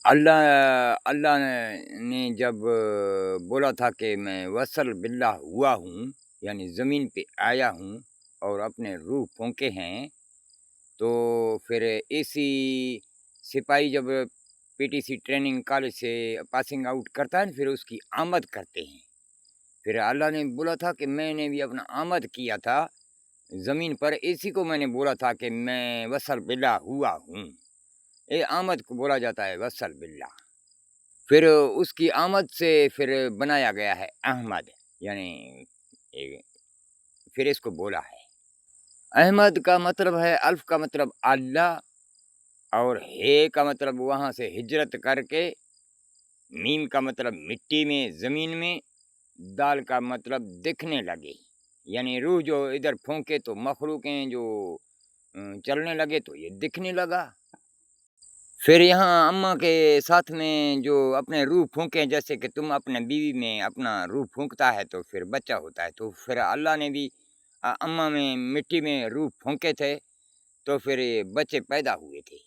अल्लाह अल्लाह ने जब बोला था कि मैं वसल बिल्लाह हुआ हूँ, यानी ज़मीन पे आया हूँ और अपने रूह फूँके हैं, तो फिर इसी सिपाही जब पीटीसी ट्रेनिंग कॉलेज से पासिंग आउट करता है ना, फिर उसकी आमद करते हैं। फिर अल्लाह ने बोला था कि मैंने भी अपना आमद किया था ज़मीन पर, इसी को मैंने बोला था कि मैं वसल बिल्लाह हुआ हूँ। ये आमद को बोला जाता है वसल बिल्लाह। फिर उसकी आमद से फिर बनाया गया है अहमद, यानी ए, फिर इसको बोला है। अहमद का मतलब है, अल्फ का मतलब अल्लाह और हे का मतलब वहाँ से हिजरत करके, मीम का मतलब मिट्टी में, ज़मीन में, दाल का मतलब दिखने लगे। यानी रूह जो इधर फूँके तो मखलूक़ें जो चलने लगे तो ये दिखने लगा। फिर यहाँ अम्मा के साथ में जो अपने रूह फूँके, जैसे कि तुम अपने बीवी में अपना रूह फूँकता है तो फिर बच्चा होता है, तो फिर अल्लाह ने भी अम्मा में मिट्टी में रूह फूँके थे, तो फिर ये बच्चे पैदा हुए थे।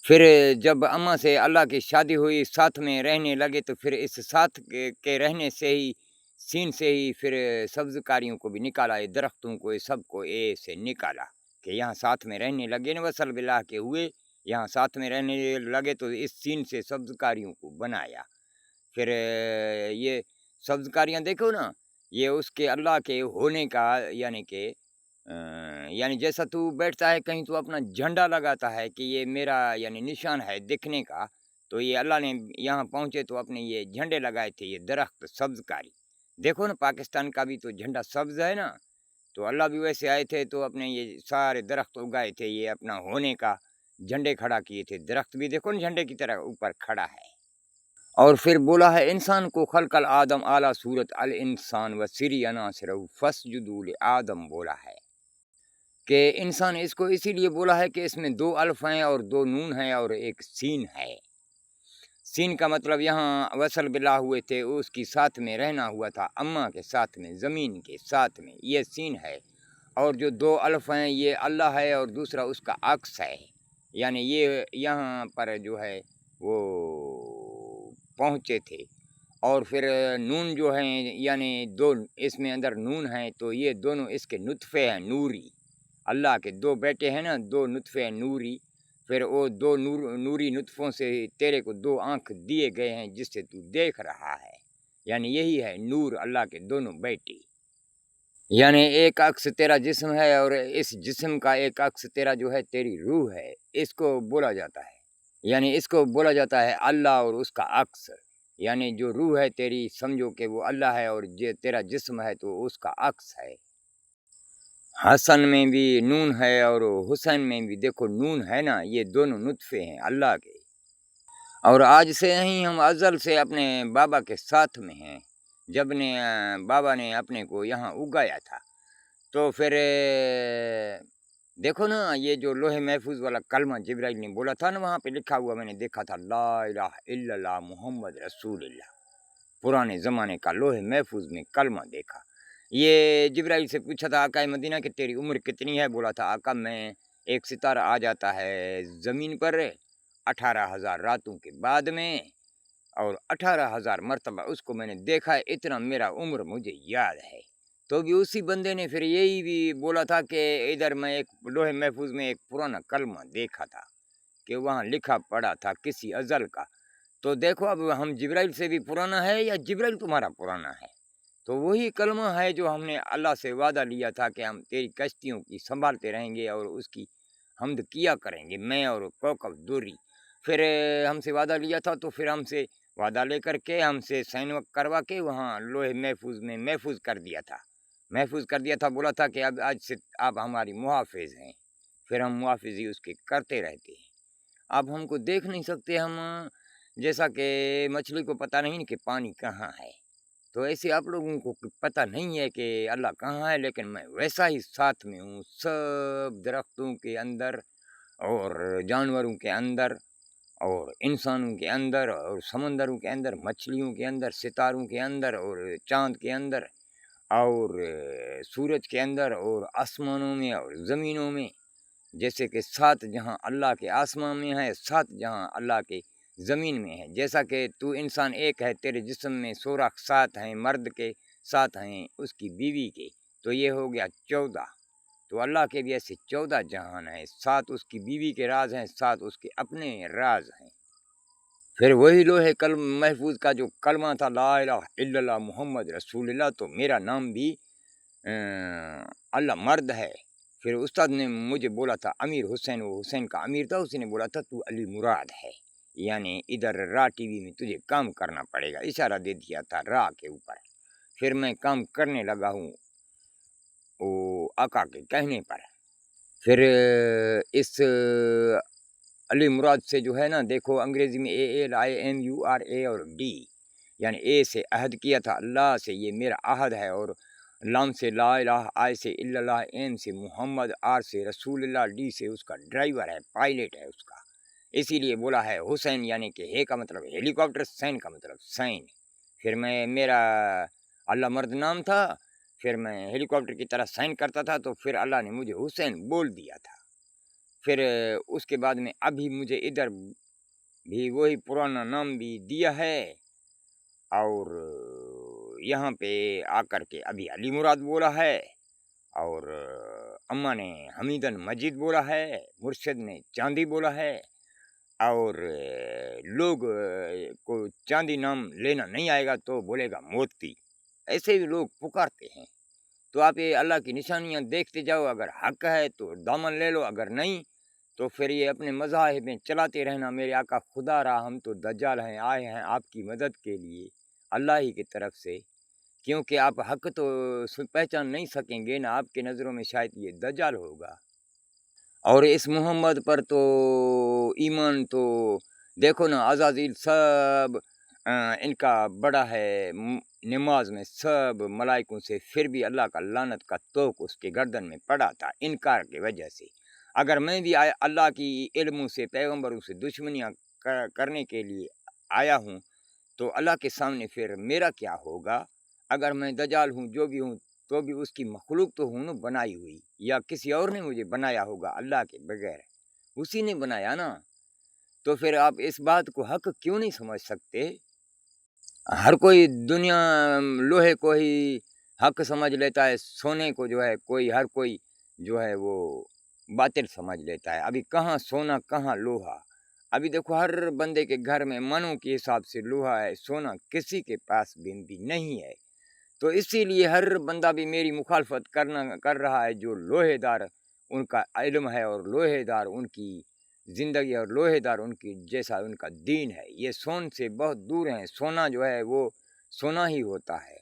फिर जब अम्मा से अल्लाह की शादी हुई, साथ में रहने लगे, तो फिर इस साथ के रहने से ही, सीन से ही फिर सब्ज़कारियों को भी निकाला, ये दरख्तों को, ये सबको ए से निकाला कि यहाँ साथ में रहने लगे ना, वसल बिल्लाह के हुए, यहाँ साथ में रहने लगे, तो इस सीन से सब्ज़कारियों को बनाया। फिर ये सब्ज़कारियाँ देखो ना, ये उसके अल्लाह के होने का, यानी कि यानी जैसा तू बैठता है कहीं, तो अपना झंडा लगाता है कि ये मेरा यानी निशान है दिखने का, तो ये अल्लाह ने यहाँ पहुँचे तो अपने ये झंडे लगाए थे, ये दरख्त सब्ज़कारी। देखो ना, पाकिस्तान का भी तो झंडा सब्ज़ है ना, तो अल्लाह भी वैसे आए थे तो अपने ये सारे दरख्त उगाए थे, ये अपना होने का झंडे खड़ा किए थे। दरख्त भी देखो ना झंडे की तरह ऊपर खड़ा है। और फिर बोला है इंसान को खलकल आदम आला सूरत अल इंसान व सिरी अनासरहु फस्जुदू ले आदम बोला है कि इंसान इसको इसीलिए बोला है कि इसमें 2 अल्फ़ हैं और 2 नून हैं और 1 सीन है। सीन का मतलब यहाँ वसल बिल्लाह हुए थे, उसकी साथ में रहना हुआ था, अम्मा के साथ में, ज़मीन के साथ में, ये सीन है। और जो 2 अल्फ़ हैं, ये अल्लाह है और दूसरा उसका अक्स है। यानी ये यहाँ पर जो है वो पहुँचे थे। और फिर नून जो हैं, यानी 2 इसमें अंदर नून हैं, तो ये दोनों इसके नुत्फ़े हैं नूरी। अल्लाह के 2 बेटे हैं ना, 2 नुत्फ़े हैं नूरी। फिर वो 2 नूरी नुत्फ़ों से तेरे को 2 आँख दिए गए हैं जिससे तू देख रहा है। यानी यही है नूर, अल्लाह के दोनों बेटे। यानी एक अक्स तेरा जिस्म है और इस जिस्म का एक अक्स तेरा जो है तेरी रूह है, इसको बोला जाता है। यानी इसको बोला जाता है अल्लाह और उसका अक्स। यानी जो रूह है तेरी, समझो कि वो अल्लाह है और जे तेरा जिस्म है तो उसका अक्स है। हसन में भी नून है और हुसैन में भी देखो नून है ना, ये दोनों नुत्फ़े हैं अल्लाह के। और आज से नहीं, हम अज़ल से अपने बाबा के साथ में हैं। जब ने बाबा ने अपने को यहाँ उगाया था, तो फिर देखो ना, ये जो लोहे महफूज़ वाला कलमा जिब्राइल ने बोला था ना, वहाँ पे लिखा हुआ मैंने देखा था, ला इलाहा इल्लल्लाह मुहम्मद रसूलुल्लाह। पुराने ज़माने का लोहे महफूज़ में कलमा देखा। ये जिब्राइल से पूछा था आका मदीना कि तेरी उम्र कितनी है? बोला था आका मैं, एक सितारा आ जाता है ज़मीन पर 18,000 रातों के बाद में, और 18,000 मर्तबा उसको मैंने देखा है, इतना मेरा उम्र मुझे याद है। तो भी उसी बंदे ने फिर यही भी बोला था कि इधर मैं एक लोहे महफूज़ में एक पुराना कलमा देखा था कि वहाँ लिखा पड़ा था किसी अज़ल का। तो देखो अब हम जिब्राइल से भी पुराना है या जिब्राइल तुम्हारा पुराना है? तो वही कलमा है जो हमने अल्लाह से वादा लिया था कि हम तेरी कश्तियों की संभालते रहेंगे और उसकी हम्द किया करेंगे, मैं और कौकब दूरी। फिर हमसे वादा लिया था, तो फिर हमसे वादा लेकर के हमसे साइन करवा के वहाँ लोहे महफूज में महफूज कर दिया था। महफूज कर दिया था, बोला था कि अब आज से आप हमारी मुहाफिज हैं। फिर हम मुहाफिजी उसके करते रहते हैं। अब हमको देख नहीं सकते हम, जैसा कि मछली को पता नहीं कि पानी कहाँ है, तो ऐसे आप लोगों को पता नहीं है कि अल्लाह कहाँ है, लेकिन मैं वैसा ही साथ में हूँ, सब दरख्तों के अंदर और जानवरों के अंदर और इंसानों के अंदर और समंदरों के अंदर, मछलियों के अंदर, सितारों के अंदर और चाँद के अंदर और सूरज के अंदर और आसमानों में और ज़मीनों में। जैसे कि 7 जहाँ अल्लाह के आसमान में है, 7 जहाँ अल्लाह के زمین میں ہے، جیسا کہ تو انسان ایک ہے، تیرے جسم میں 16 سات ہیں، مرد کے 7 ہیں، اس کی بیوی کے، تو یہ ہو گیا 14۔ تو اللہ کے بھی ایسے 14 جہان ہیں، 7 اس کی بیوی کے راز ہیں، 7 اس کے اپنے راز ہیں۔ پھر وہی لوہے کلم محفوظ کا جو کلمہ تھا لا الہ الا اللہ محمد رسول اللہ، تو میرا نام بھی اللہ مرد ہے۔ پھر استاد نے مجھے بولا تھا امیر حسین، وہ حسین کا امیر تھا، اسی نے بولا تھا تو علی مراد ہے، یعنی ادھر را ٹی وی میں تجھے کام کرنا پڑے گا، اشارہ دے دیا تھا را کے اوپر۔ پھر میں کام کرنے لگا ہوں وہ آقا کے کہنے پر۔ پھر اس علی مراد سے جو ہے نا، دیکھو انگریزی میں ALIMURA اور ڈی، یعنی اے سے عہد کیا تھا اللہ سے، یہ میرا عہد ہے، اور لام سے لا الہ، آئی سے الا اللہ، ایم سے محمد، آر سے رسول اللہ، ڈی سے اس کا ڈرائیور ہے، پائلٹ ہے اس کا، اسی لیے بولا ہے حسین، یعنی کہ ہے کا مطلب ہیلی کاپٹر، سین کا مطلب سین۔ پھر میرا اللہ مرد نام تھا، پھر میں ہیلی کاپٹر کی طرح سائن کرتا تھا، تو پھر اللہ نے مجھے حسین بول دیا تھا۔ پھر اس کے بعد میں ابھی مجھے ادھر بھی وہی پرانا نام بھی دیا ہے، اور یہاں پہ آ کر کے ابھی علی مراد بولا ہے، اور اماں نے حمیدن مجید بولا ہے، مرشد نے چاندی بولا ہے، اور لوگ کو چاندی نام لینا نہیں آئے گا تو بولے گا موتی، ایسے بھی لوگ پکارتے ہیں۔ تو آپ یہ اللہ کی نشانیاں دیکھتے جاؤ، اگر حق ہے تو دامن لے لو، اگر نہیں تو پھر یہ اپنے مذاہب میں چلاتے رہنا۔ میرے آقا خدا را، ہم تو دجال ہیں، آئے ہیں آپ کی مدد کے لیے اللہ ہی کی طرف سے، کیونکہ آپ حق تو پہچان نہیں سکیں گے نا، آپ کے نظروں میں شاید یہ دجال ہوگا۔ اور اس محمد پر تو ایمان تو دیکھو نا، عزازیل سب ان کا بڑا ہے نماز میں سب ملائکوں سے، پھر بھی اللہ کا لعنت کا توق اس کے گردن میں پڑا تھا انکار کی وجہ سے۔ اگر میں بھی اللہ کی علموں سے، پیغمبروں سے دشمنیاں کرنے کے لیے آیا ہوں تو اللہ کے سامنے پھر میرا کیا ہوگا؟ اگر میں دجال ہوں، جو بھی ہوں، تو بھی اس کی مخلوق تو ہوں نا بنائی ہوئی، یا کسی اور نے مجھے بنایا ہوگا اللہ کے بغیر، اسی نے بنایا نا۔ تو پھر آپ اس بات کو حق کیوں نہیں سمجھ سکتے؟ ہر کوئی دنیا لوہے کو ہی حق سمجھ لیتا ہے، سونے کو جو ہے ہر کوئی جو ہے وہ باطل سمجھ لیتا ہے۔ ابھی کہاں سونا کہاں لوہا، ابھی دیکھو ہر بندے کے گھر میں منوں کے حساب سے لوہا ہے، سونا کسی کے پاس بھی نہیں ہے۔ تو اسی لیے ہر بندہ بھی میری مخالفت کر رہا ہے، جو لوہے دار ان کا علم ہے، اور لوہے دار ان کی زندگی، اور لوہے دار ان کی جیسا ان کا دین ہے، یہ سون سے بہت دور ہیں۔ سونا جو ہے وہ سونا ہی ہوتا ہے۔